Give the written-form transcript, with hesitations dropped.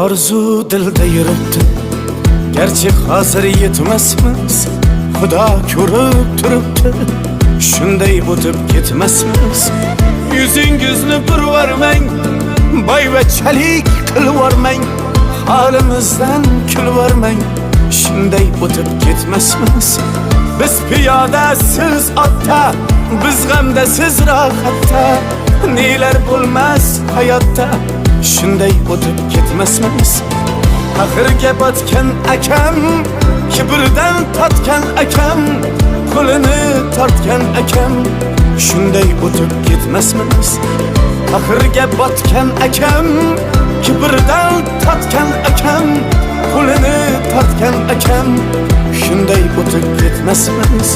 Arzu dilde yürüttü, gerçek hazır yetmezmiz. Xudo ko'rib turibdi, shunday o'tib ketmasmiz. Yuzingizni purvarmang, boyvachalik qilvormang, holimizdan kulvormang, shunday o'tib ketmasmiz. Biz piyoda, siz otda, biz g'amda, siz rohatda, nelar bo'lmas hayotda, shunday o'tib ketmasmiz. Axirga botgan akam, kibrdan totgan akam, qo'lini tortgan akam, shunday o'tib ketmasmiz. Axirga botgan akam, kibrdan totgan akam, qo'lini tortgan akam, shunday o'tib ketmasmiz.